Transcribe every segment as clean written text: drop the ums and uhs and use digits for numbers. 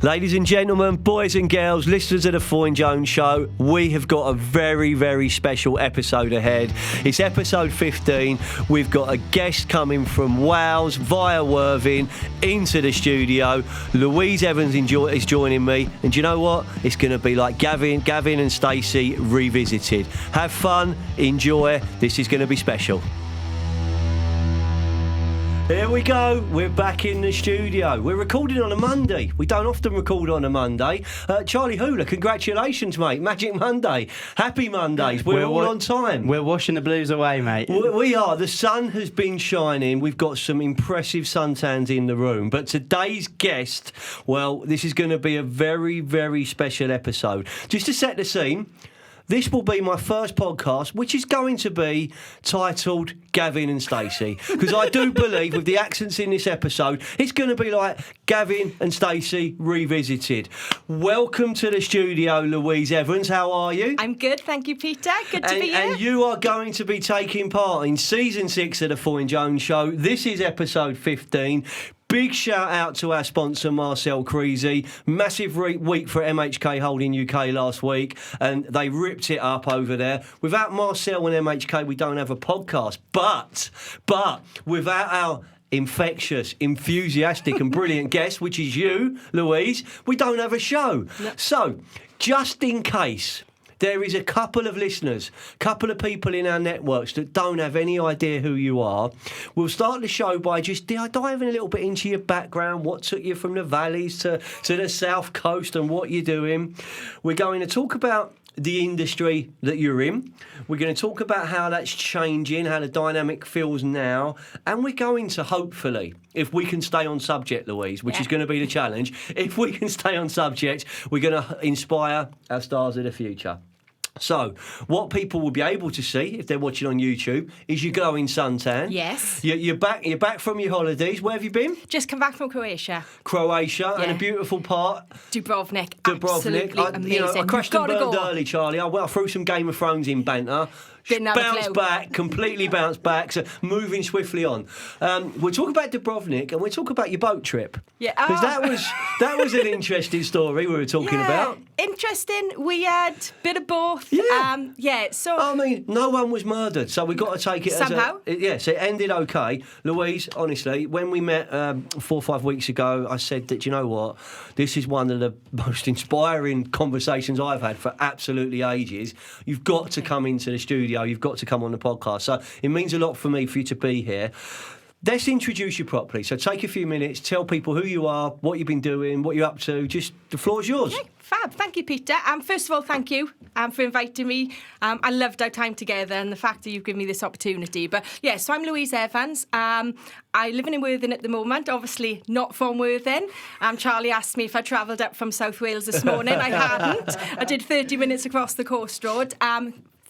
Ladies and gentlemen, boys and girls, listeners of the Foyne Jones Show, we have got a very, very special episode ahead. It's episode 15. We've got a guest coming from Wales via Worthing into the studio. Louise Evans is joining me, and do you know what? It's going to be like Gavin and Stacey revisited. Have fun, enjoy. This is going to be special. Here we go, we're back in the studio. We're recording on a Monday. We don't often record on a Monday. Charlie Hooler, congratulations, mate. Magic Monday. Happy Mondays. We're all on time. We're washing the blues away, mate. We are. The sun has been shining. We've got some impressive suntans in the room. But today's guest, well, this is going to be a very, very special episode. Just to set the scene, this will be my first podcast, which is going to be titled Gavin and Stacey, because I do believe with the accents in this episode, it's going to be like Gavin and Stacey revisited. Welcome to the studio, Louise Evans. How are you? I'm good, thank you, Peter. Good to be here. And you are going to be taking part in season 6 of the Foyne Jones Show. This is episode 15. Big shout out to our sponsor, Marcel Creasy. Massive week for MHK Holding UK last week, and they ripped it up over there. Without Marcel and MHK, we don't have a podcast. But without our infectious, enthusiastic and brilliant guest, which is you, Louise, we don't have a show. No. So, just in case there is a couple of listeners, couple of people in our networks that don't have any idea who you are, we'll start the show by just diving a little bit into your background, what took you from the valleys to the south coast and what you're doing. We're going to talk about the industry that you're in. We're going to talk about how that's changing, how the dynamic feels now, and we're going to hopefully, if we can stay on subject, Louise, which is going to be the challenge, if we can stay on subject, we're going to inspire our stars of the future. So, what people will be able to see if they're watching on YouTube is you glowing suntan. Yes. You're back from your holidays. Where have you been? Just come back from Croatia. Croatia, and a beautiful part. Dubrovnik. Absolutely amazing. I crashed and burned early, Charlie. I threw some Game of Thrones in banter. Completely bounced back. So moving swiftly on. We'll talk about Dubrovnik and we'll talk about your boat trip. Yeah, because that was an interesting story we were talking about. Interesting. We had a bit of both. Yeah. So I mean, no one was murdered, so we got to take it somehow. So it ended okay. Louise, honestly, when we met 4 or 5 weeks ago, I said that, you know what, this is one of the most inspiring conversations I've had for absolutely ages. You've got to come into the studio. You've got to come on the podcast. So it means a lot for me for you to be here. Let's introduce you properly. So take a few minutes, tell people who you are, what you've been doing, what you're up to. Just the floor's yours. Okay, fab. Thank you, Peter. First of all, thank you for inviting me. I loved our time together and the fact that you've given me this opportunity. But yeah, so I'm Louise Evans. I live in Worthing at the moment, obviously not from Worthing. Charlie asked me if I travelled up from South Wales this morning. I hadn't. I did 30 minutes across the coast road.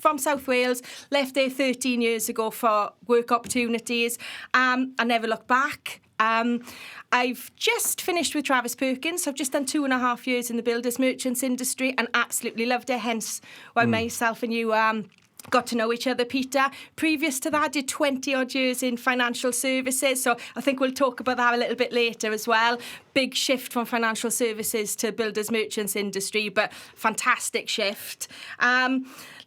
From South Wales, left there 13 years ago for work opportunities. I never looked back. I've just finished with Travis Perkins. I've just done 2.5 years in the builders merchants industry and absolutely loved it, hence why myself and you got to know each other, Peter. Previous to that, I did 20 odd years in financial services, so I think we'll talk about that a little bit later as well. Big shift from financial services to builders merchants industry, but fantastic shift.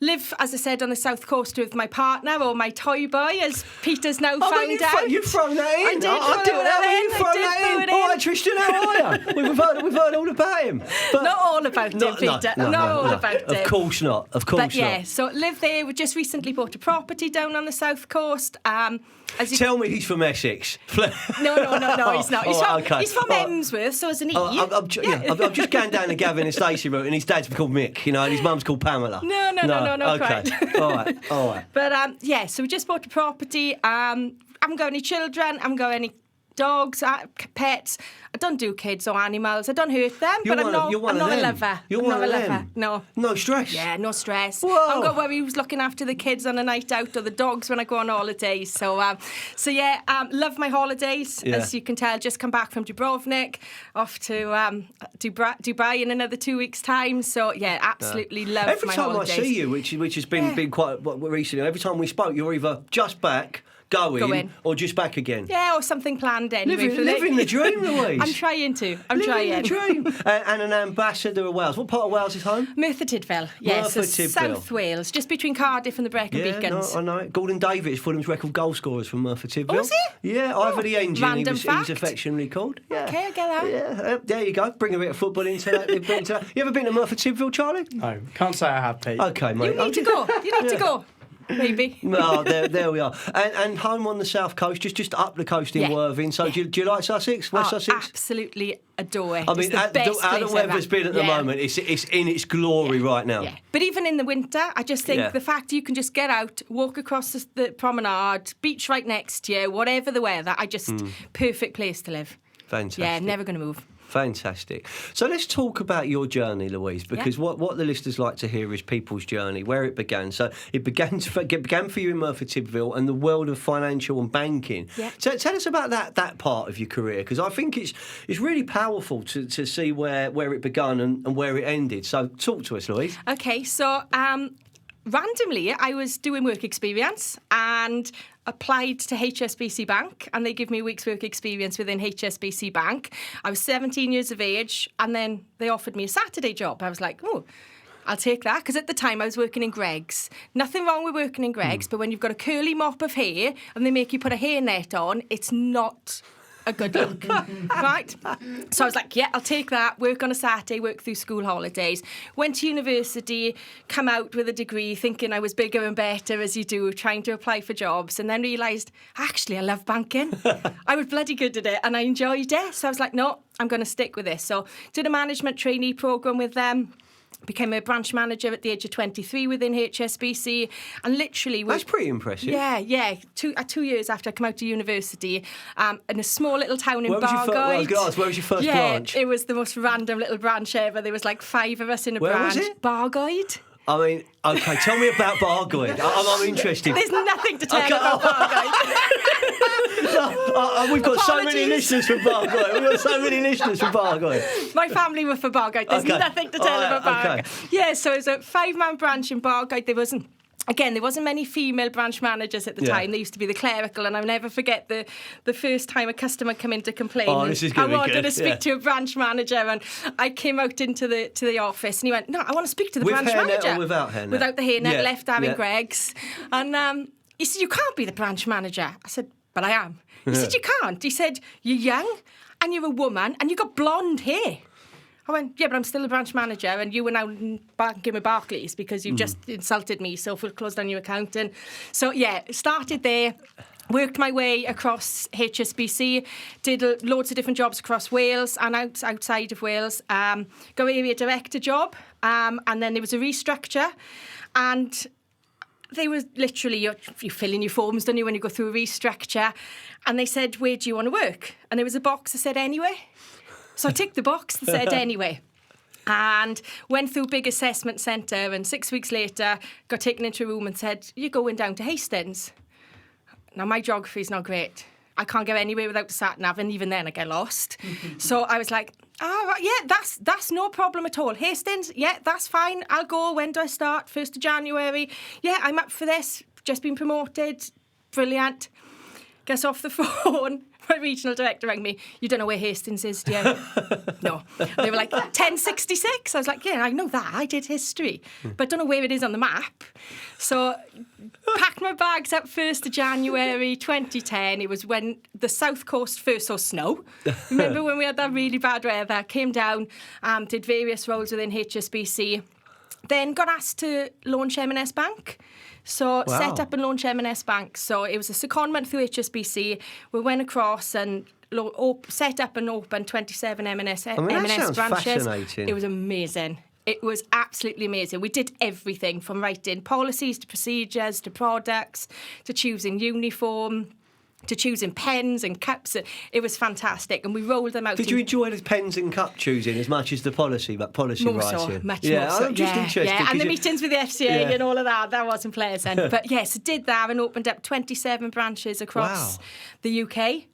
Live, as I said, on the south coast with my partner, or my toy boy, as Peter's now found out. You've thrown that in. I did throw that in. All right, Tristan, how are you? We've heard all about him. But not all about him, Peter. Not all about him. Of course not. But yeah, so live there. We just recently bought a property down on the south coast. Tell me he's from Essex. No, he's not. He's from Emsworth, so as an E. I'm just going down the Gavin and Stacey route, and his dad's called Mick, and his mum's called Pamela. No, okay. quite. All right. But so we just bought a property. I haven't got any children. I haven't got any dogs, pets. I don't do kids or animals. I don't hurt them, but I'm not a lover. You're one of them? No. No stress? Yeah, no stress. Whoa. I haven't got worry who's looking after the kids on a night out or the dogs when I go on holidays. So love my holidays. Yeah. As you can tell, just come back from Dubrovnik, off to Dubai in another 2 weeks' time. So yeah, absolutely love my holidays. Every time I see you, which has been quite recently, every time we spoke, you're either just back, going, or just back again? Yeah, or something planned anyway. Living the dream, Louise. I'm trying to. Living the dream. And an ambassador of Wales. What part of Wales is home? Merthyr Tydfil. Yes, Merthyr Tydfil. South Wales, just between Cardiff and the Brecon Beacons. No, I know it. Gordon Davies, Fulham's record goal scorers from Merthyr Tydfil. Oh, is he? Yeah, Ivor the Engine, he random was fact. affectionately called. Yeah. Okay, I get that. Yeah, there you go. Bring a bit of football into that. You ever been to Merthyr Tydfil, Charlie? No, can't say I have, Pete. Okay, mate. You need to go. You need to go. Maybe. No, there we are. And home on the south coast, just up the coast in Worthing. So do you like Sussex, West Sussex? Absolutely adore it. I mean, how the weather's been at the moment, it's in its glory right now. Yeah. But even in the winter, I just think the fact you can just get out, walk across the promenade, beach right next to you, whatever the weather, perfect place to live. Fantastic. Yeah, never going to move. Fantastic. So let's talk about your journey, Louise, because what the listeners like to hear is people's journey, where it began. So it began for you in Merthyr Tydfil and the world of financial and banking. Yeah. So tell us about that part of your career, because I think it's really powerful to see where it began and where it ended. So talk to us, Louise. Okay, so randomly I was doing work experience and applied to HSBC Bank, and they give me a week's work experience within HSBC Bank. I was 17 years of age, and then they offered me a Saturday job. I was like, oh, I'll take that, because at the time I was working in Greggs. Nothing wrong with working in Greggs, but when you've got a curly mop of hair and they make you put a hairnet on, it's not a good look, right? So I was like, yeah, I'll take that, work on a Saturday, work through school holidays. Went to university, come out with a degree, thinking I was bigger and better, as you do, trying to apply for jobs, and then realised, actually, I love banking. I was bloody good at it, and I enjoyed it. So I was like, no, I'm going to stick with this. So did a management trainee programme with them. Became a branch manager at the age of 23 within HSBC, and literally... That's pretty impressive. Yeah. 2 years after I come out of university, in a small little town in Bargoed. I was going to ask, where was your first branch? It was the most random little branch ever. There was like 5 of us in a branch. Where was it? Bargoed. I mean, OK, tell me about Bargoed. I'm interested. There's nothing to tell about Bargoed. We've got so many listeners from Bargoed. My family were for Bargoed. There's nothing to tell about Bargoed. Okay. Yeah, so it was a 5-man branch in Bargoed. There wasn't many female branch managers at the time. They used to be the clerical, and I'll never forget the first time a customer came in to complain. Oh, this is going to be good. I wanted to speak to a branch manager, and I came out into the office, and he went, "No, I want to speak to the branch manager." With hairnet or without hairnet? Without the hairnet, Yeah. left arm in Greggs. And he said, "You can't be the branch manager." I said, "But I am." He said, "You can't." He said, "You're young, and you're a woman, and you've got blonde hair." I went, yeah, but I'm still a branch manager, and you were now banking with Barclays because you've just insulted me, so we'll close down your account. And so, started there, worked my way across HSBC, did loads of different jobs across Wales and outside of Wales. Got an area director job, and then there was a restructure, and they were literally, you fill in your forms, don't you, when you go through a restructure, and they said, where do you want to work? And there was a box that said anywhere. So I ticked the box that said anyway, and went through a big assessment centre, and 6 weeks later got taken into a room and said, you're going down to Hastings. Now, my geography is not great. I can't go anywhere without the sat-nav, and even then I get lost. So I was like, that's no problem at all. Hastings, yeah, that's fine. I'll go. When do I start? 1st of January. Yeah, I'm up for this. Just been promoted. Brilliant. Gets off the phone. My regional director rang me. You don't know where Hastings is, do you? No. They were like, 1066. I was like, yeah, I know that. I did history. But don't know where it is on the map. So packed my bags up 1st of January 2010. It was when the South Coast first saw snow. Remember when we had that really bad weather? Came down, did various roles within HSBC. Then got asked to launch M&S Bank. So set up and launch M&S Bank. So it was a secondment through HSBC. We went across and set up and opened 27 M&S branches. Fascinating. It was amazing. It was absolutely amazing. We did everything from writing policies to procedures to products to choosing uniform, to choosing pens and cups. It was fantastic, and we rolled them out. Did you enjoy the pens and cup choosing as much as the policy more writing? So, much more so. I'm just interested. Yeah, and the meetings with the FCA and all of that wasn't pleasant. But yes, did that and opened up 27 branches across the UK.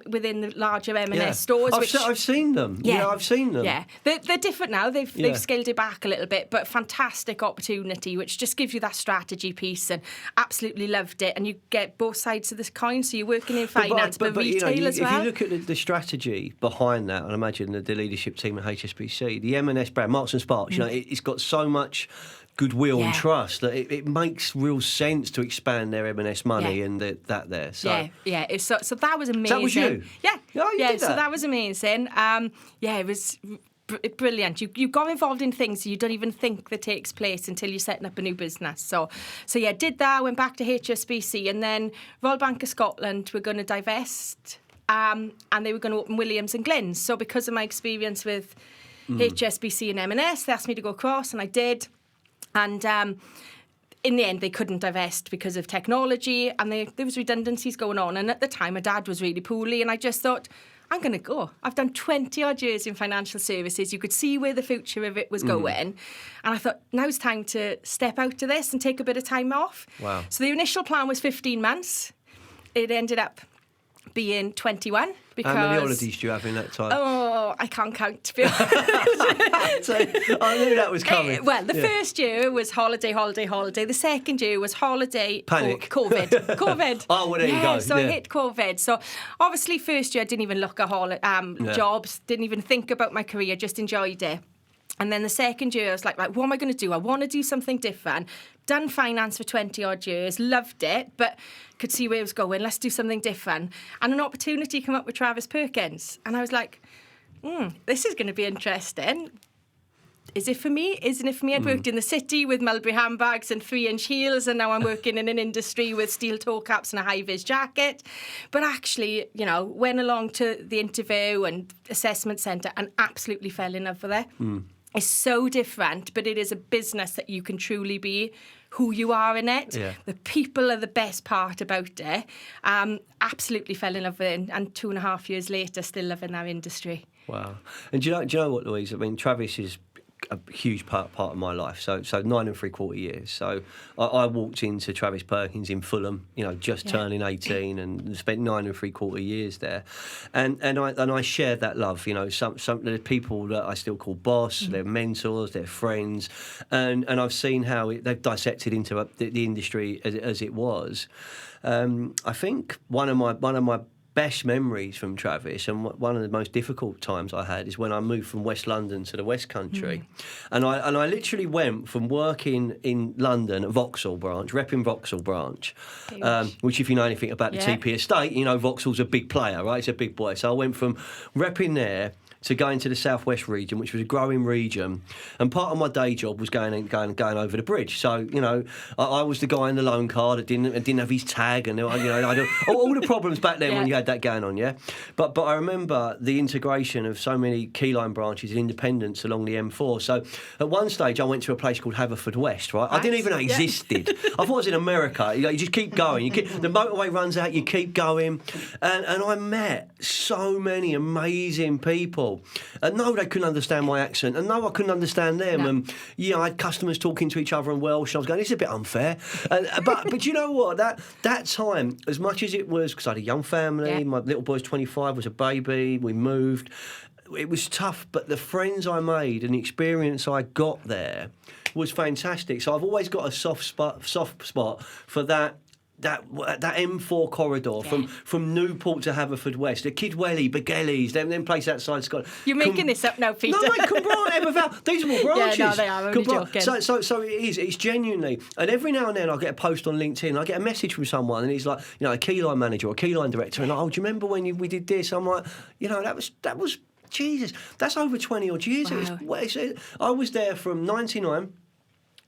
within the larger M&S stores. I've seen them. Yeah, I've seen them. Yeah, they're different now. They've scaled it back a little bit, but fantastic opportunity, which just gives you that strategy piece, and absolutely loved it. And you get both sides of this coin. So you're working in finance, but retail as well. If you look at the strategy behind that, and imagine the leadership team at HSBC, the M&S brand, Marks and Sparks, it's got so much goodwill and trust that it makes real sense to expand their M&S money and that there. So. Yeah. So that was amazing. So that was you? Yeah. Oh, you did that? So that was amazing. It was brilliant. You got involved in things you don't even think that takes place until you're setting up a new business. So did that, went back to HSBC, and then Royal Bank of Scotland were going to divest, and they were going to open Williams and Glyn's. So because of my experience with HSBC and M&S, they asked me to go across, and I did. And in the end, they couldn't divest because of technology, and there was redundancies going on. And at the time, my dad was really poorly, and I just thought, I'm going to go. I've done 20-odd years in financial services. You could see where the future of it was going. And I thought, now's time to step out of this and take a bit of time off. Wow. So the initial plan was 15 months. It ended up being 21. Because, how many holidays do you have in that time? Oh, I can't count, to be honest. So, I knew that was coming. The first year was holiday. The second year was holiday. Panic. COVID. Oh, well, there you go. So I hit COVID. So obviously, first year I didn't even look at jobs, didn't even think about my career, just enjoyed it. And then the second year, I was like, what am I going to do? I want to do something different. Done finance for 20-odd years, loved it, but could see where it was going. Let's do something different. And an opportunity came up with Travis Perkins. And I was like, this is going to be interesting. Is it for me? Isn't it for me? I'd worked in the city with Mulberry handbags and 3-inch heels, and now I'm working in an industry with steel toe caps and a high-vis jacket. But actually, went along to the interview and assessment centre and absolutely fell in love with it. It's so different, but it is a business that you can truly be who you are in it. Yeah. The people are the best part about it. Absolutely fell in love with it, and 2.5 years later, still loving our industry. Wow. And do you know what, Louise? I mean, Travis is a huge part of my life. So 9 3/4 years. So I walked into Travis Perkins in Fulham, just turning 18, and spent 9 3/4 years there. And I shared that love. Some of the people that I still call boss, they're mentors, they're friends, and I've seen how they've dissected into the industry as it was. I think one of my best memories from Travis, and one of the most difficult times I had, is when I moved from West London to the West Country. And I literally went from working in London at Vauxhall branch, repping Vauxhall branch, which, if you know anything about the TP estate, Vauxhall's a big player, right? It's a big boy. So I went from repping there to going to the southwest region, which was a growing region, and part of my day job was going over the bridge. So I was the guy in the loan car that didn't have his tag, and I had all the problems back then when you had that going on. Yeah, but I remember the integration of so many keyline branches and independents along the M4. So at one stage I went to a place called Haverfordwest. Right, I didn't even know it existed. I thought it was in America. You just keep going. The motorway runs out. You keep going, and I met so many amazing people. And no, they couldn't understand my accent, and no, I couldn't understand them. And I had customers talking to each other in Welsh, and I was going, "This is a bit unfair." But you know what? That time, as much as it was, because I had a young family, my little boy's 25, was a baby, we moved. It was tough, but the friends I made and the experience I got there was fantastic. So I've always got a soft spot for that M4 corridor from Newport to Haverfordwest, the Kidwelly, Begellies, them places outside Scotland. You're making this up now, Peter. No, mate, Cumbrian, Eberval, these are all branches. Yeah, no, they are, I'm only joking. So it is, it's genuinely, and every now and then I get a post on LinkedIn, I get a message from someone, and he's like, a keyline manager or a keyline director, and like, do you remember when we did this? I'm like, that was, Jesus, that's over 20 odd years. Wow. I was there from 99,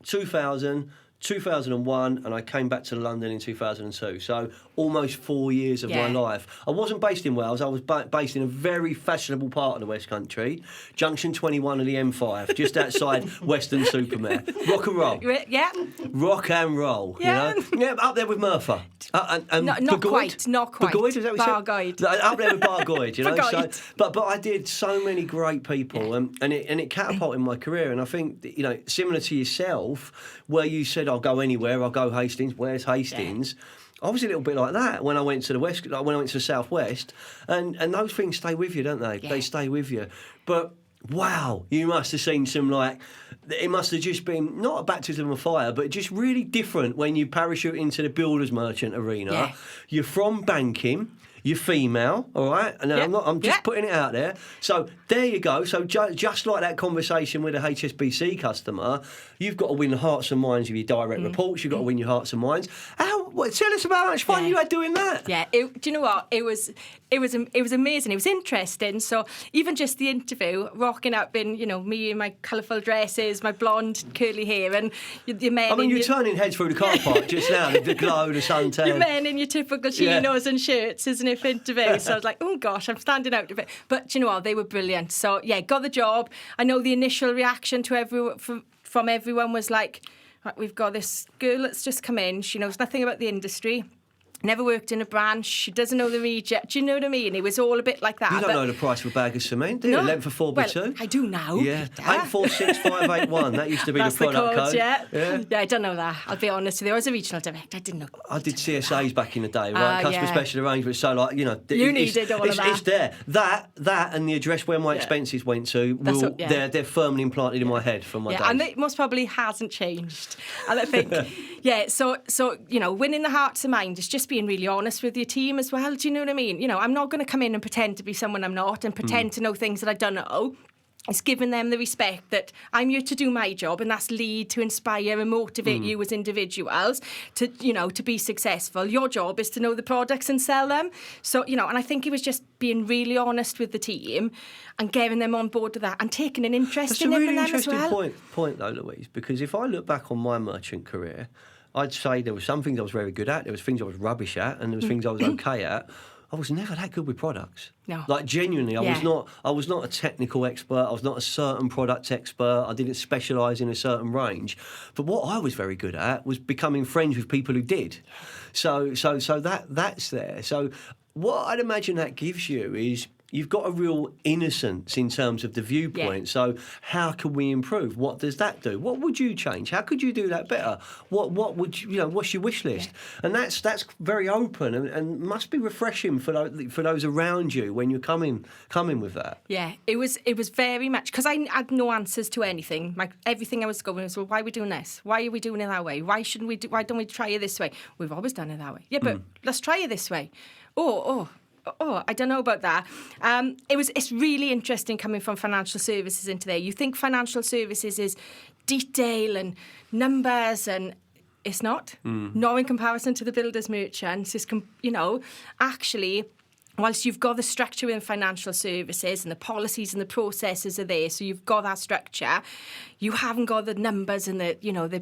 2000, 2001, and I came back to London in 2002. So almost 4 years of my life. I wasn't based in Wales. I was based in a very fashionable part of the West Country, Junction 21 of the M5, just outside Weston-super-Mare. Rock and roll. Yeah. Rock and roll. Yeah, up there with Merthyr. Not quite. Bargoed, is that what you Bargoed. said? Up there with Bargoed, Bargoed. So, but I did so many great people, and it catapulted my career. And I think, similar to yourself, where you said, I'll go anywhere, I'll go Hastings. Where's Hastings? I was a little bit like that when I went to the West, like when I went to the Southwest, and those things stay with you, don't they? Yeah. They stay with you. But wow, you must have seen some, like, it must have just been not a baptism of fire, but just really different when you parachute into the builders merchant arena. Yeah. You're from banking. You're female, all right? And Yeah. I'm just Yeah. putting it out there. So there you go. So just like that conversation with a HSBC customer, you've got to win the hearts and minds of your direct reports. You've got to win your hearts and minds. Tell us about how much fun you had doing that. Yeah, do you know what? It was amazing. It was interesting. So even just the interview, rocking up in, me in my colourful dresses, my blonde curly hair, and your men. I mean, you're turning heads through the car park just now. The glow, the suntan. Your men in your typical chinos and shirts, isn't it, for interview? So I was like, oh gosh, I'm standing out a bit. But do you know what? They were brilliant. So yeah, got the job. I know the initial reaction to everyone from everyone was like, right, we've got this girl that's just come in. She knows nothing about the industry. Never worked in a branch. She doesn't know the region. Do you know what I mean? It was all a bit like that. You don't know the price of a bag of cement, do you? No. 11 for 4x2? Well, I do now. Yeah. Peter. 846581. That used to be That's the product code. Yeah, I don't know that. I'll be honest with you. I was a regional director. I didn't know. I did CSAs back in the day, right? Customer yeah. special arrangements. So, like, You needed all of that. It's there. That and the address where my expenses went to, they're firmly implanted in my head from my days. And it most probably hasn't changed. And I think, so winning the hearts and minds is just being really honest with your team as well. Do you know what I mean? I'm not going to come in and pretend to be someone I'm not and pretend to know things that I don't know. It's giving them the respect that I'm here to do my job, and that's lead, to inspire and motivate you as individuals to, to be successful. Your job is to know the products and sell them. So, and I think it was just being really honest with the team and getting them on board with that and taking an interest in them as well. That's a really interesting point though, Louise, because if I look back on my merchant career, I'd say there were some things I was very good at, there was things I was rubbish at, and there was things I was okay at. I was never that good with products. No. Like, genuinely, I was not a technical expert. I was not a certain product expert. I didn't specialise in a certain range. But what I was very good at was becoming friends with people who did. So that's there. So what I'd imagine that gives you is you've got a real innocence in terms of the viewpoint. Yeah. So how can we improve? What does that do? What would you change? How could you do that better? What would you, what's your wish list? Yeah. And that's very open and must be refreshing for those around you when you're coming with that. Yeah, it was very much, because I had no answers to anything. Everything I was going was, well, why are we doing this? Why are we doing it that way? Why don't we try it this way? We've always done it that way. Yeah, but let's try it this way. Oh, I don't know about that. It's really interesting coming from financial services into there. You think financial services is detail and numbers, and it's not. Not in comparison to the builders merchants. It's, actually, whilst you've got the structure in financial services and the policies and the processes are there, so you've got that structure, you haven't got the numbers and the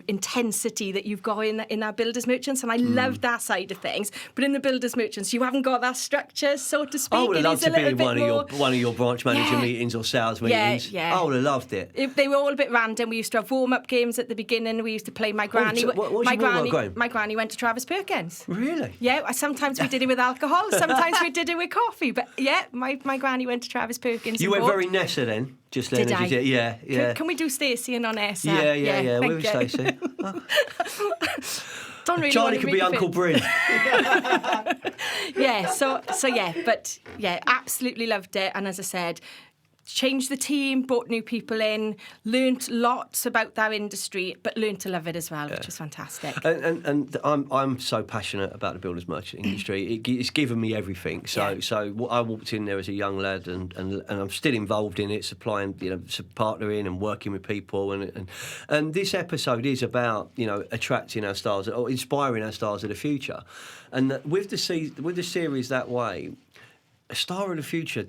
intensity that you've got in our builders merchants, and I love that side of things. But in the builders merchants, you haven't got that structure, so to speak. I would have loved to be in one of your branch manager meetings or sales meetings. Yeah. I would have loved it. They were all a bit random. We used to have warm-up games at the beginning. We used to play My Granny. My Granny went to Travis Perkins. Really? Yeah. Sometimes we did it with alcohol. Sometimes we did it with coffee. But yeah, my Granny went to Travis Perkins. You went very Nessa then. Just then, did I? Yeah. Can we do Stacey and on Nessa? Yeah. Where was Stacey? Don't really Charlie could be Uncle Bryn. Absolutely loved it. And as I said, changed the team, brought new people in, learnt lots about that industry, but learnt to love it as well, which was fantastic. And I'm so passionate about the builders merchant industry. It's given me everything. So I walked in there as a young lad, and I'm still involved in it, supplying, partnering and working with people. And this episode is about attracting our stars or inspiring our stars of the future. And with the series that way, a star of the future,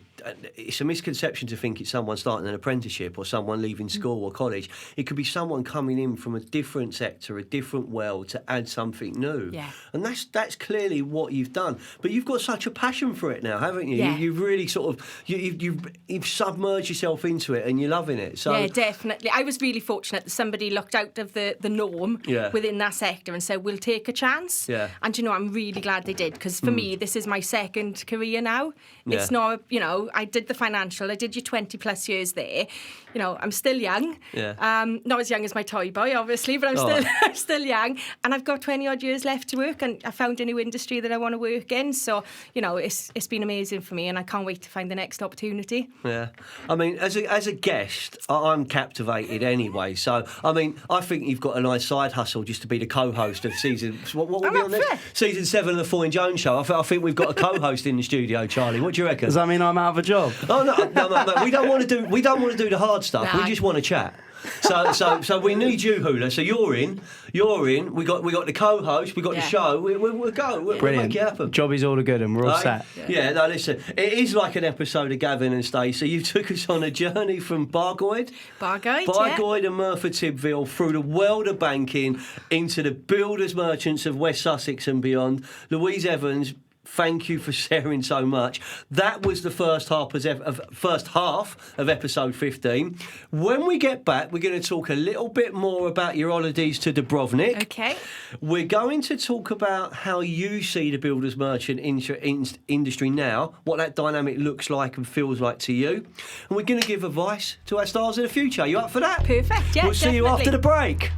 it's a misconception to think it's someone starting an apprenticeship or someone leaving school or college. It could be someone coming in from a different sector, a different world to add something new. Yeah. And that's clearly what you've done. But you've got such a passion for it now, haven't you? Yeah. You've really sort of, you've submerged yourself into it and you're loving it. So yeah, definitely. I was really fortunate that somebody looked out of the norm within that sector and said, we'll take a chance. Yeah. And I'm really glad they did, because for me, this is my second career now. It's not, I did the financial, I did your 20 plus years there. I'm still young. Yeah. Not as young as my toy boy, obviously, but I'm still young. And I've got 20 odd years left to work, and I found a new industry that I want to work in. So, it's been amazing for me, and I can't wait to find the next opportunity. Yeah. I mean, as a guest, I'm captivated anyway. So, I mean, I think you've got a nice side hustle just to be the co-host of season... What will be on this? Season 7 of the Foyne Jones Show. I think we've got a co-host in the studio, Charlie. What do you reckon? Does that mean I'm out of a job? Oh no. We don't want to do the hard stuff. No. We just want to chat. So we need you, Hula. So you're in. We got the co-host. We got the show. We'll go. We'll make it happen. Jobby's all good and we're all set. Yeah. No, listen. It is like an episode of Gavin and Stacey. You took us on a journey from Bargoed and Merthyr Tydfil through the world of banking into the builders merchants of West Sussex and beyond. Louise Evans, thank you for sharing so much. That was the first half of episode 15. When we get back, we're going to talk a little bit more about your holidays to Dubrovnik. Okay. We're going to talk about how you see the builders merchant industry now, what that dynamic looks like and feels like to you. And we're going to give advice to our stars of the future. You up for that? Perfect, yeah. We'll see you after the break.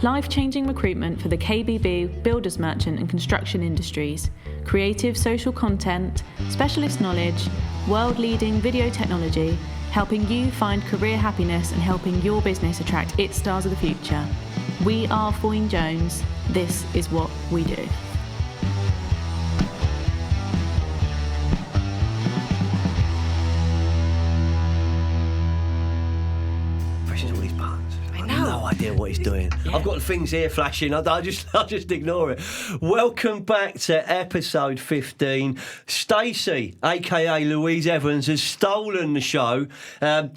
Life-changing recruitment for the KBB, builders merchant and construction industries. Creative social content, specialist knowledge, world-leading video technology, helping you find career happiness and helping your business attract its stars of the future. We are Foyne Jones. This is what we do. No idea what he's doing. Yeah. I've got the things here flashing. I just ignore it. Welcome back to episode 15. Stacey, aka Louise Evans, has stolen the show.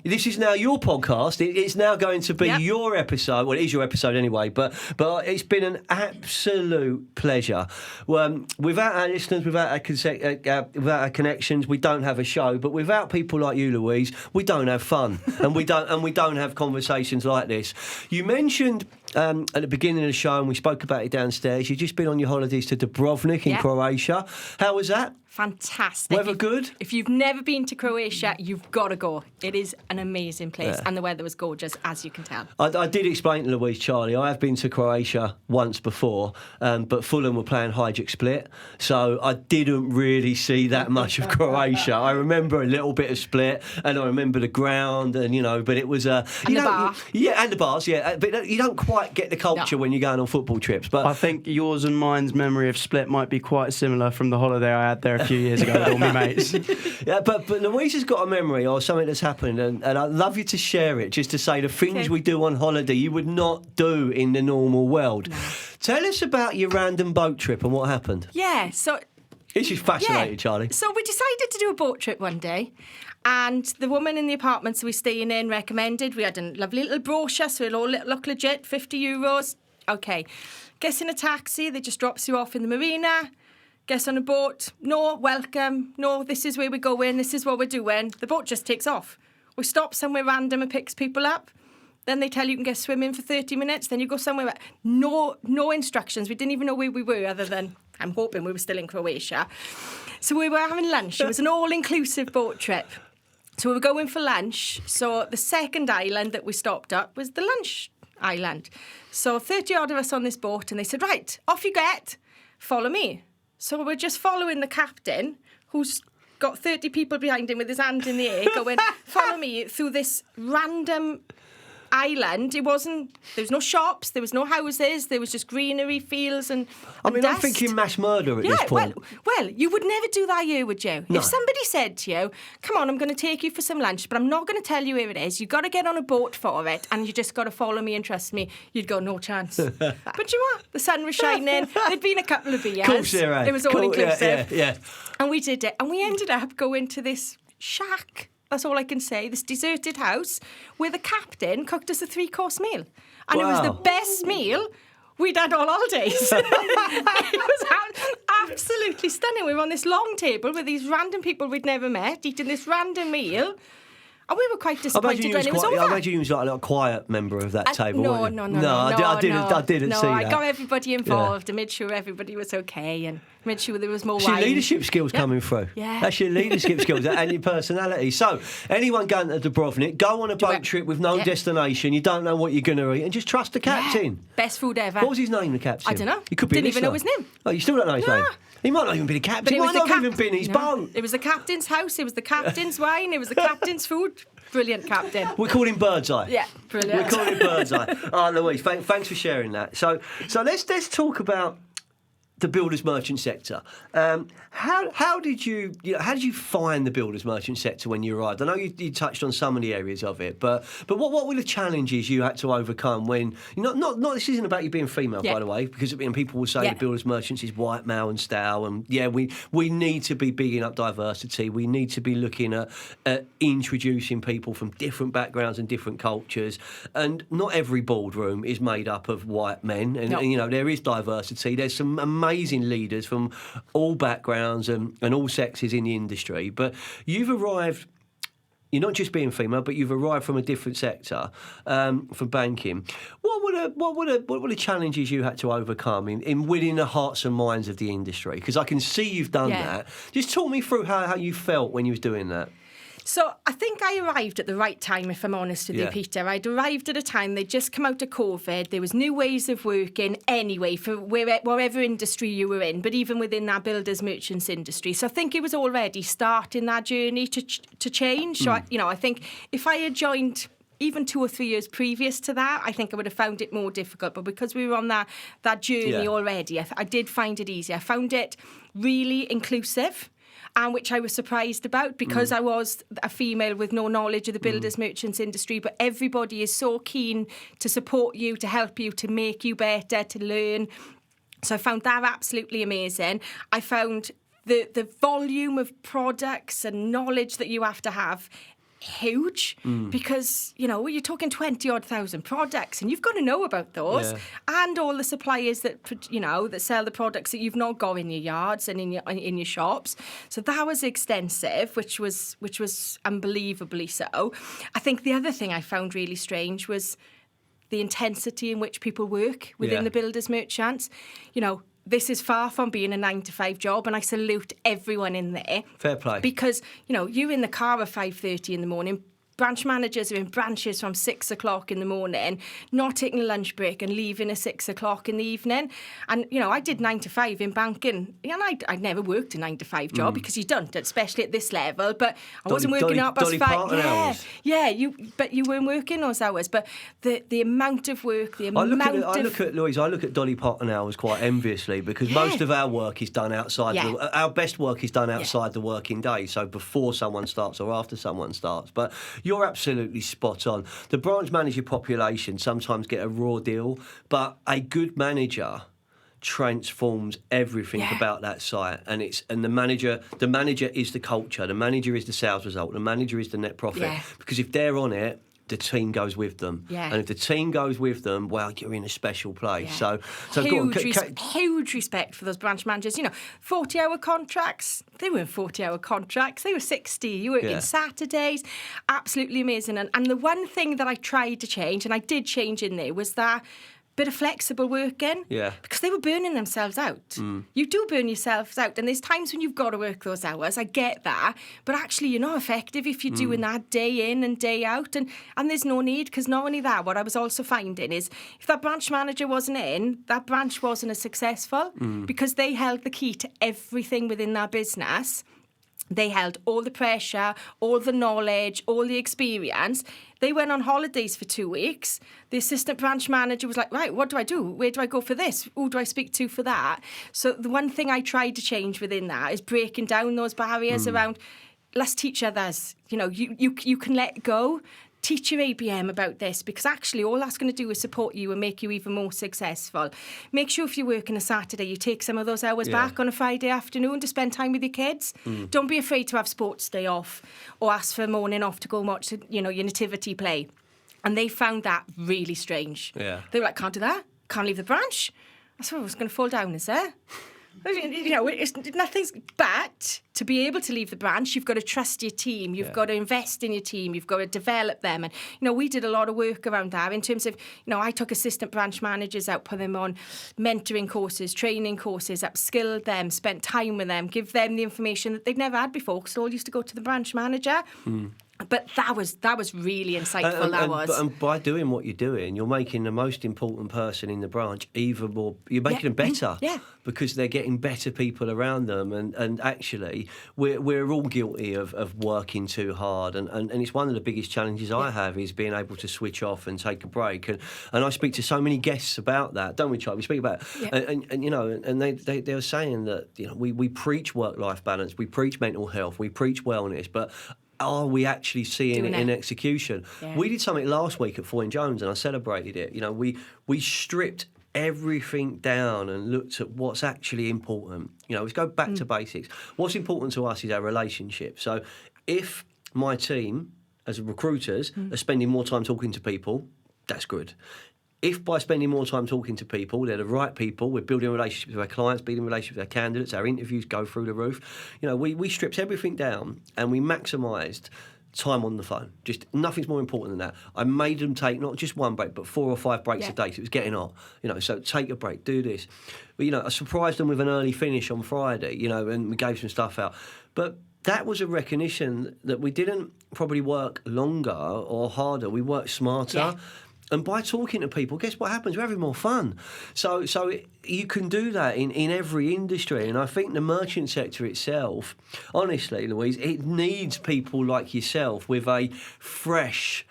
This is now your podcast. It's now going to be your episode. Well, it is your episode anyway. But it's been an absolute pleasure. Without our listeners, without our connections, we don't have a show. But without people like you, Louise, we don't have fun, and we don't have conversations like this. You mentioned at the beginning of the show, and we spoke about it downstairs, you've just been on your holidays to Dubrovnik in Croatia. How was that? Fantastic. Weather good? If you've never been to Croatia, you've got to go. It is an amazing place, and the weather was gorgeous, as you can tell. I did explain to Louise, Charlie, I have been to Croatia once before, but Fulham were playing Hijack Split, so I didn't really see that much of Croatia. I remember a little bit of Split, and I remember the ground, and but it was and the bar. Yeah, and the bars, yeah. But you don't quite get the culture when you're going on football trips. But I think yours and mine's memory of Split might be quite similar from the holiday I had there a few years ago with all my mates. Yeah, but Louise has got a memory or something that's happened, and I'd love you to share it, just to say the things we do on holiday you would not do in the normal world. No. Tell us about your random boat trip and what happened. Yeah, so... This is fascinating, Charlie. So we decided to do a boat trip one day, and the woman in the apartments we were staying in recommended. We had a lovely little brochure, so it all looked legit, €50. Okay. Gets in a taxi, they just drops you off in the marina. Gets on a boat. No, welcome. No, this is where we're going. This is what we're doing. The boat just takes off. We stop somewhere random and picks people up. Then they tell you can go swimming for 30 minutes. Then you go somewhere. No instructions. We didn't even know where we were, other than I'm hoping we were still in Croatia. So we were having lunch. It was an all-inclusive boat trip. So we were going for lunch. So the second island that we stopped at was the lunch island. So 30 odd of us on this boat, and they said, right, off you get. Follow me. So we're just following the captain, who's got 30 people behind him with his hand in the air, going, follow me through this random island. There was no shops, there was no houses, there was just greenery, fields and I'm dust. thinking mass murder at this point. Well, you would never do that here, would you? No. If somebody said to you, come on, I'm going to take you for some lunch, but I'm not going to tell you where it is. You've got to get on a boat for it, and you just got to follow me and trust me. You'd go, no chance. But you know what? The sun was shining. There'd been a couple of beers. Of course there had. It was all inclusive. Yeah. And we did it. And we ended up going to this shack. That's all I can say. This deserted house where the captain cooked us a 3-course meal. And it was the best meal we'd had all holidays. It was absolutely stunning. We were on this long table with these random people we'd never met, eating this random meal. And we were quite disappointed when it was over. I imagine you was like a little quiet member of that table. No, weren't you? no. I didn't see that. I got everybody involved and made sure everybody was okay and made sure there was more That's wine. your leadership skills coming through. Yeah. That's your leadership skills and your personality. So, anyone going to Dubrovnik, go on a boat trip with no destination, you don't know what you're going to eat, and just trust the captain. Best food ever. What was his name, the captain? I don't know. He could be Didn't even know his name. Oh, you still don't know his name? He might not even be the captain. He might not have even been his boat. It was the captain's house, it was the captain's wine, it was the captain's food. Brilliant captain. We call him Birdseye. Yeah, brilliant. We call him Birdseye. Oh, Louise, thanks for sharing that. So let's talk about the builders merchant sector. How did you find the builders merchant sector when you arrived? I know you touched on some of the areas of it, but what were the challenges you had to overcome when not this isn't about you being female, by the way, because people will say the builders merchants is white, male and stale, and we need to be bigging up diversity. We need to be looking at introducing people from different backgrounds and different cultures, and not every boardroom is made up of white men, and there is diversity. There's some amazing leaders from all backgrounds and all sexes in the industry, but you've arrived. You're not just being female, but you've arrived from a different sector, from banking. What were the challenges you had to overcome in winning the hearts and minds of the industry? Because I can see you've done that. Just talk me through how you felt when you was doing that. So I think I arrived at the right time, if I'm honest with you, Peter. I'd arrived at a time, they'd just come out of COVID. There was new ways of working anyway for whatever industry you were in, but even within that builders merchants industry. So I think it was already starting that journey to change. So, I think if I had joined even 2 or 3 years previous to that, I think I would have found it more difficult. But because we were on that journey already, I did find it easy. I found it really inclusive. And which I was surprised about because I was a female with no knowledge of the builders merchants industry, but everybody is so keen to support you, to help you, to make you better, to learn. So I found that absolutely amazing. I found the volume of products and knowledge that you have to have huge because you're talking 20-odd thousand products and you've got to know about those and all the suppliers that that sell the products that you've not got in your yards and in your shops. So that was extensive, which was unbelievably so. I think the other thing I found really strange was the intensity in which people work within the builders merchants. This is far from being a 9-to-5 job, and I salute everyone in there. Fair play. Because, you're in the car at 5:30 in the morning. Branch managers are in branches from 6 o'clock in the morning, not taking a lunch break and leaving at 6 o'clock in the evening. And, I did 9 to 5 in banking. And I'd never worked a 9 to 5 job because you don't, especially at this level. But I wasn't working up as far. Yeah, you weren't working those hours. But the amount of work, I look at Dolly Parton hours quite enviously because most of our work is done outside. Our best work is done outside the working day, so before someone starts or after someone starts. But you're absolutely spot on. The branch manager population sometimes get a raw deal, but a good manager transforms everything about that site, and the manager is the culture, the manager is the sales result, the manager is the net profit. Because if they're on it, the team goes with them. And if the team goes with them, well, you're in a special place. So huge respect for those branch managers. 40-hour contracts. They weren't 40-hour contracts. They were 60. You working Saturdays. Absolutely amazing. And the one thing that I tried to change, and I did change in there, was that bit of flexible working. Because they were burning themselves out. You do burn yourselves out, and there's times when you've got to work those hours. I get that, but actually you're not effective if you're doing that day in and day out, and there's no need, because not only that, what I was also finding is if that branch manager wasn't in, that branch wasn't as successful because they held the key to everything within that business. They held all the pressure, all the knowledge, all the experience. They went on holidays for 2 weeks. The assistant branch manager was like, right, what do I do? Where do I go for this? Who do I speak to for that? So the one thing I tried to change within that is breaking down those barriers around, let's teach others. You can let go. Teach your ABM about this, because actually all that's going to do is support you and make you even more successful. Make sure if you're working a Saturday, you take some of those hours back on a Friday afternoon to spend time with your kids. Don't be afraid to have sports day off or ask for a morning off to go and watch your nativity play. And they found that really strange. They were like, can't do that, can't leave the branch. I thought I was going to fall down, is there? You know, nothing's. But to be able to leave the branch, you've got to trust your team. You've got to invest in your team. You've got to develop them. And you know, we did a lot of work around that in terms of, you know, I took assistant branch managers out, put them on mentoring courses, training courses, upskilled them, spent time with them, give them the information that they'd never had before, because they all used to go to the branch manager. But that was really insightful. And by doing what you're doing, you're making the most important person in the branch even more. You're making them better, because they're getting better people around them. And actually, we're all guilty of working too hard. And it's one of the biggest challenges I have is being able to switch off and take a break. And I speak to so many guests about that, don't we, Charlie? We speak about it. And you know, and they were saying that, you know, we preach work-life balance, we preach mental health, we preach wellness, but are we actually seeing it in execution? Yeah. We did something last week at Foyne Jones, and I celebrated it. You know, we stripped everything down and looked at what's actually important. You know, let's go back to basics. What's important to us is our relationship. So if my team, as recruiters, are spending more time talking to people, that's good. If by spending more time talking to people, they're the right people, we're building relationships with our clients, building relationships with our candidates, our interviews go through the roof. You know, we stripped everything down and we maximised time on the phone. Just nothing's more important than that. I made them take not just one break, but 4 or 5 breaks a day. So it was getting on. You know, so take a break, do this. But, you know, I surprised them with an early finish on Friday, you know, and we gave some stuff out. But that was a recognition that we didn't probably work longer or harder. We worked smarter. Yeah. And by talking to people, guess what happens? We're having more fun. So you can do that in every industry. And I think the merchant sector itself, honestly, Louise, it needs people like yourself with a fresh,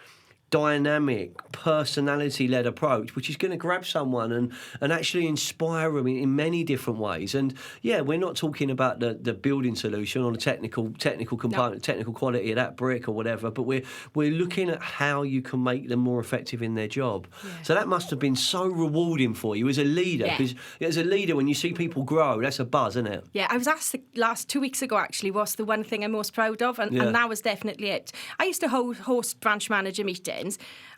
dynamic, personality-led approach, which is going to grab someone and actually inspire them in many different ways. And yeah, we're not talking about the building solution or the technical component, technical quality of that brick or whatever, but we're looking at how you can make them more effective in their job. Yeah. So that must have been so rewarding for you as a leader, because as a leader, when you see people grow, that's a buzz, isn't it? Yeah, I was asked last 2 weeks ago, actually, what's the one thing I'm most proud of, and that was definitely it. I used to host branch manager meetings,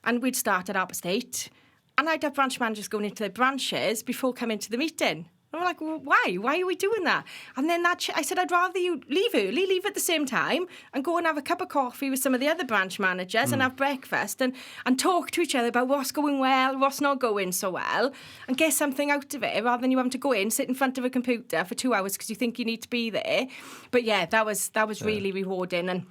and we'd start at 8:30, and I'd have branch managers going into their branches before coming to the meeting. And I'm like, well, why? Why are we doing that? And then I said, I'd rather you leave early, leave at the same time, and go and have a cup of coffee with some of the other branch managers and have breakfast and talk to each other about what's going well, what's not going so well, and get something out of it, rather than you having to go in, sit in front of a computer for 2 hours because you think you need to be there. But yeah, that was really rewarding.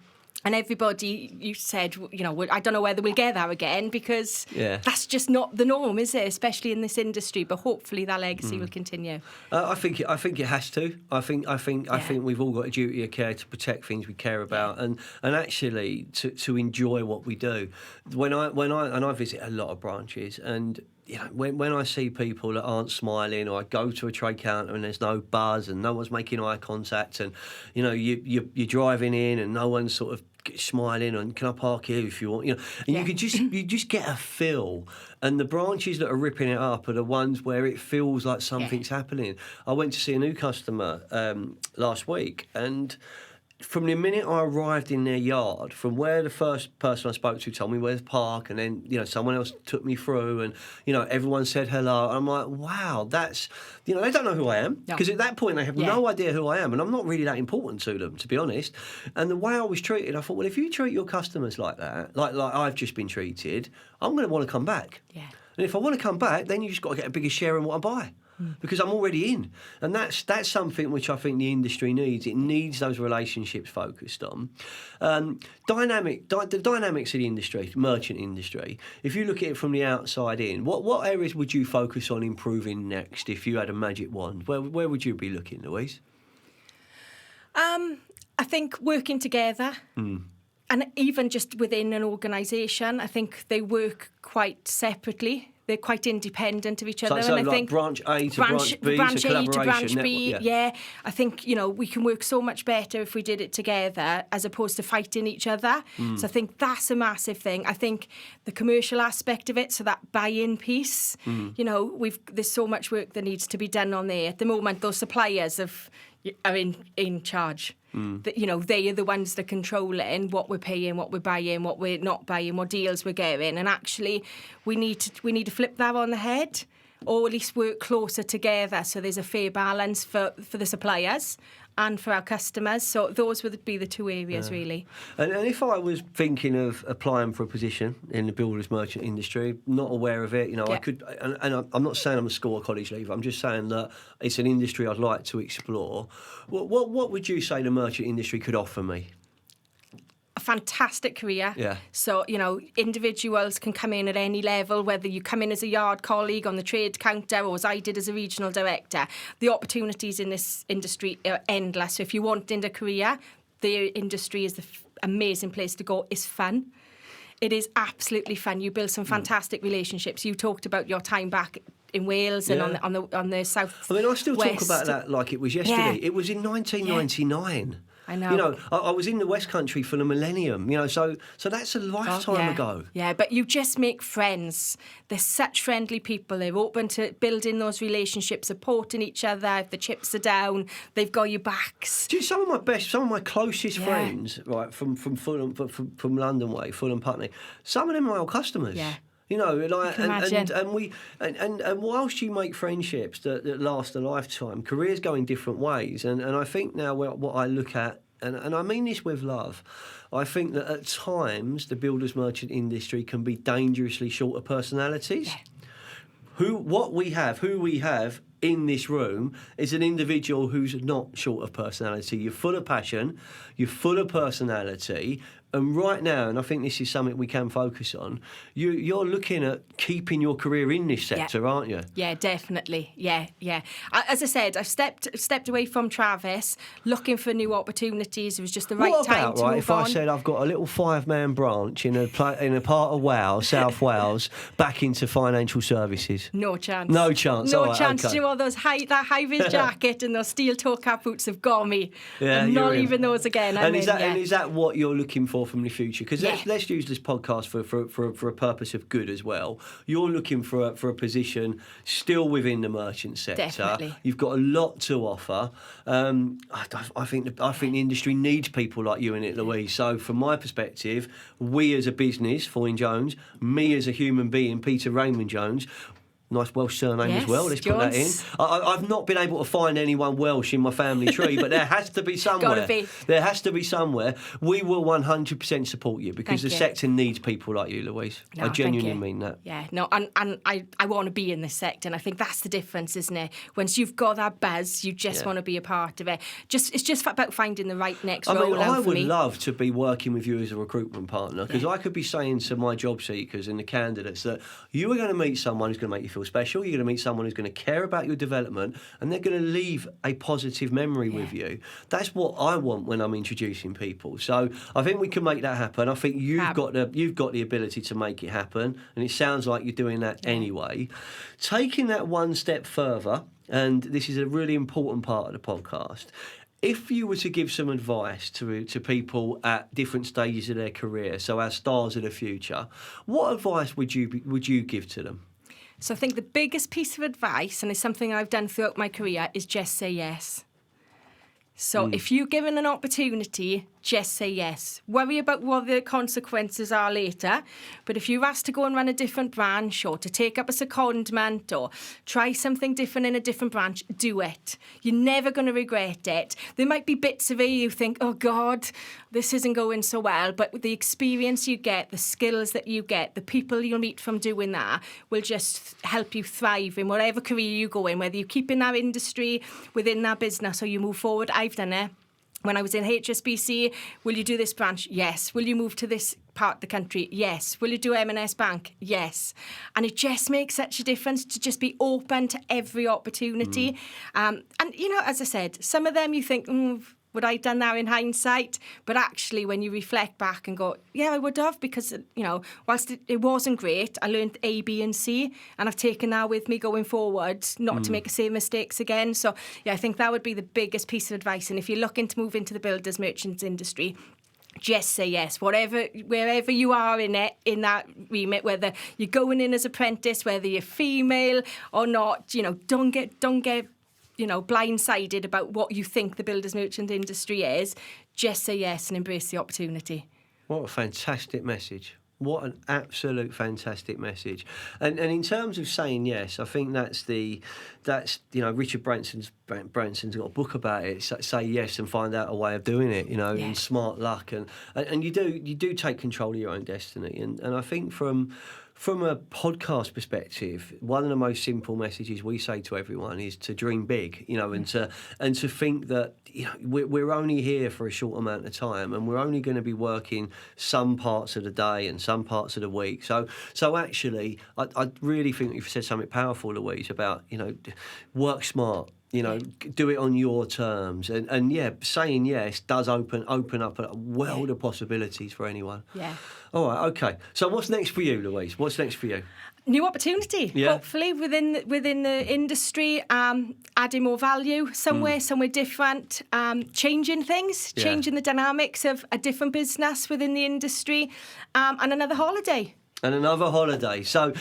And everybody, you said, you know, I don't know whether we'll get there again, because that's just not the norm, is it? Especially in this industry. But hopefully that legacy will continue. I think it has to. I think we've all got a duty of care to protect things we care about, and actually to enjoy what we do. When I visit a lot of branches, and you know, when I see people that aren't smiling, or I go to a trade counter and there's no buzz and no one's making eye contact, and you know, you're driving in and no one's sort of smiling and can I park here if you want, you know, and you just get a feel. And the branches that are ripping it up are the ones where it feels like something's happening. I went to see a new customer last week, and from the minute I arrived in their yard, from where the first person I spoke to told me where to park, and then, you know, someone else took me through, and, you know, everyone said hello. And I'm like, wow, that's, you know, they don't know who I am, because at that point they have no idea who I am, and I'm not really that important to them, to be honest. And the way I was treated, I thought, well, if you treat your customers like that, like I've just been treated, I'm going to want to come back. Yeah. And if I want to come back, then you just got to get a bigger share in what I buy. Because I'm already in, and that's something which I think the industry needs. It needs those relationships focused on. The dynamics of the industry, merchant industry. If you look at it from the outside in, what areas would you focus on improving next if you had a magic wand? Where would you be looking, Louise? I think working together. And even just within an organisation, I think they work quite separately. They're quite independent of each other. So and I like think branch A to branch B, branch so A to branch network, B, I think, you know, we can work so much better if we did it together as opposed to fighting each other. So I think that's a massive thing. I think the commercial aspect of it, so that buy-in piece, you know, there's so much work that needs to be done on there. At the moment, those suppliers are in charge. That, you know, they are the ones that control it, and what we're paying, what we're buying, what we're not buying, what deals we're getting. And actually, we need to flip that on the head. or at least work closer together so there's a fair balance for the suppliers and for our customers. So those would be the two areas, really. And if I was thinking of applying for a position in the builders merchant industry, not aware of it, I could, and I'm not saying I'm a school or college leaver, I'm just saying that it's an industry I'd like to explore. What would you say the merchant industry could offer me? A fantastic career. Yeah. So, individuals can come in at any level, whether you come in as a yard colleague on the trade counter or as I did as a regional director. The opportunities in this industry are endless. So if you want in a career, the industry is the amazing place to go. It's fun. It is absolutely fun. You build some fantastic relationships. You talked about your time back in Wales and on the south. I mean, I still talk about that like it was yesterday. Yeah. It was in 1999. Yeah. I know. I was in the West Country for the millennium, so that's a lifetime ago. Yeah, but you just make friends. They're such friendly people. They're open to building those relationships, supporting each other. If the chips are down, they've got your backs. Do you know, some of my closest friends, right, from Fulham, from London way, Fulham Putney, some of them are our customers. Yeah. And whilst you make friendships that last a lifetime, careers go in different ways. And I think now what I look at, and I mean this with love, I think that at times the builders merchant industry can be dangerously short of personalities. Yeah. Who we have in this room is an individual who's not short of personality. You're full of passion, you're full of personality. And right now, and I think this is something we can focus on, you're looking at keeping your career in this sector, aren't you? Yeah, definitely. Yeah. As I said, I've stepped away from Travis, looking for new opportunities. It was just the right time to move if on. I said I've got a little 5-man branch in a part of Wales, South Wales, back into financial services? No chance. No chance. No All right, chance. okay. Do you know that high-vis jacket and those steel toe cap boots have got me. Yeah, I'm not you're in. leaving those again. And is that what you're looking for from the future? Because Yeah. let's use this podcast for a purpose of good as well. You're looking for a position still within the merchant sector. Definitely. You've got a lot to offer. I think the industry needs people like you in it, Louise. So from my perspective, we as a business, Foyne Jones, me as a human being, Peter Raymond Jones. Nice Welsh surname as well. Let's put that in. I've not been able to find anyone Welsh in my family tree, but there has to be somewhere. Gotta be. There has to be somewhere. We will 100% support you because the sector needs people like you, Louise. No, I genuinely thank you. mean that. Yeah, no, and I want to be in this sector, and I think that's the difference, isn't it? Once you've got that buzz, you just want to be a part of it. It's just about finding the right next role. I would love to be working with you as a recruitment partner because I could be saying to my job seekers and the candidates that you are going to meet someone who's going to make you feel special. You're going to meet someone who's going to care about your development, and they're going to leave a positive memory with you. That's what I want when I'm introducing people. So I think we can make that happen. I think you've got the ability to make it happen, and it sounds like you're doing that anyway. Taking that one step further, and this is a really important part of the podcast. If you were to give some advice to people at different stages of their career, so our stars of the future, what advice would you give to them? So I think the biggest piece of advice, and it's something I've done throughout my career, is just say yes. So if you're given an opportunity, just say yes. Worry about what the consequences are later. But if you're asked to go and run a different branch or to take up a secondment or try something different in a different branch, do it. You're never going to regret it. There might be bits of it you think, oh God, this isn't going so well. But the experience you get, the skills that you get, the people you'll meet from doing that will just help you thrive in whatever career you go in, whether you keep in that industry, within that business, or you move forward. I've done it. When I was in HSBC, will you do this branch? Yes. Will you move to this part of the country? Yes. Will you do M&S Bank? Yes. And it just makes such a difference to just be open to every opportunity. And, as I said, some of them you think, would I have done that in hindsight? But actually, when you reflect back and go, yeah, I would have, because, whilst it wasn't great, I learned A, B and C, and I've taken that with me going forward, not to make the same mistakes again. So, I think that would be the biggest piece of advice. And if you're looking to move into the builders merchants industry, just say yes, wherever you are in that remit, whether you're going in as apprentice, whether you're female or not, don't get blindsided about what you think the builders merchant industry is. Just say yes and embrace the opportunity. What a fantastic message. What an absolute fantastic message. And in terms of saying yes, I think that's Richard Branson's got a book about it. Say yes and find out a way of doing it, and smart luck, and you do take control of your own destiny. And I think from a podcast perspective, one of the most simple messages we say to everyone is to dream big, and to think that we're only here for a short amount of time, and we're only going to be working some parts of the day and some parts of the week. So actually, I really think you've said something powerful, Louise, about work smart. Do it on your terms, and saying yes does open up a world of possibilities for anyone. Yeah. All right. Okay. So what's next for you, Louise? What's next for you? New opportunity, hopefully within the industry, adding more value somewhere different, changing things, changing the dynamics of a different business within the industry, and another holiday. And another holiday. So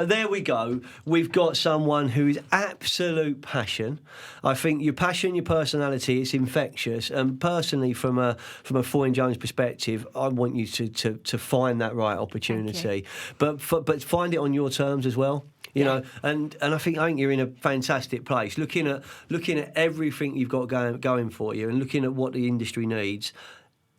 there we go. We've got someone who is absolute passion. I think your passion, your personality, it's infectious. And personally, from a Foyne Jones perspective, I want you to find that right opportunity. But find it on your terms as well. And I think you're in a fantastic place. Looking at everything you've got going for you, and looking at what the industry needs.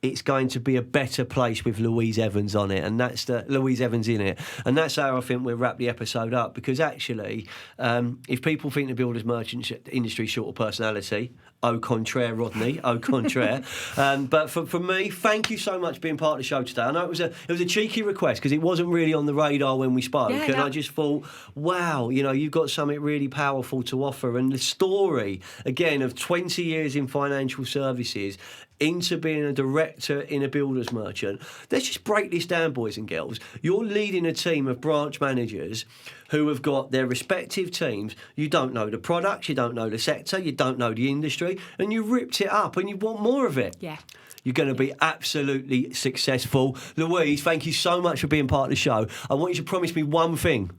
It's going to be a better place with Louise Evans on it, and that's Louise Evans in it, and that's how I think we'll wrap the episode up. Because actually, if people think the builders merchant industry is short of personality, au contraire, Rodney, au contraire. But for me, thank you so much for being part of the show today. I know it was a cheeky request because it wasn't really on the radar when we spoke, I just thought, wow, you've got something really powerful to offer, and the story again of 20 years in financial services into being a director in a builder's merchant. Let's just break this down, boys and girls. You're leading a team of branch managers who have got their respective teams. You don't know the products, you don't know the sector, you don't know the industry, and you ripped it up and you want more of it. Yeah. You're going to be absolutely successful. Louise, thank you so much for being part of the show. I want you to promise me one thing.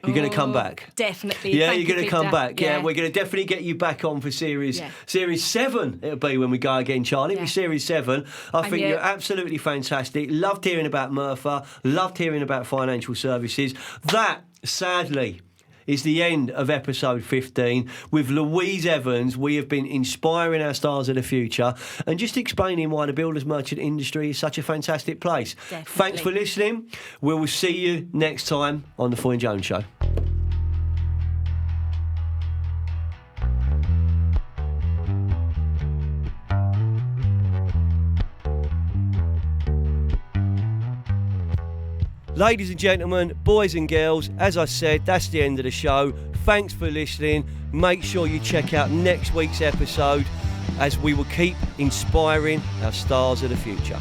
You're going to come back. Definitely. Yeah, Thank you're going to come back. Yeah, we're going to definitely get you back on for series 7. It'll be when we go again, Charlie. It'll be series 7. I think you're absolutely fantastic. Loved hearing about Murpha. Loved hearing about financial services. That, sadly, is the end of episode 15. With Louise Evans, we have been inspiring our stars of the future and just explaining why the builders merchant industry is such a fantastic place. Definitely. Thanks for listening. We will see you next time on the Foyne Jones Show. Ladies and gentlemen, boys and girls, as I said, that's the end of the show. Thanks for listening. Make sure you check out next week's episode as we will keep inspiring our stars of the future.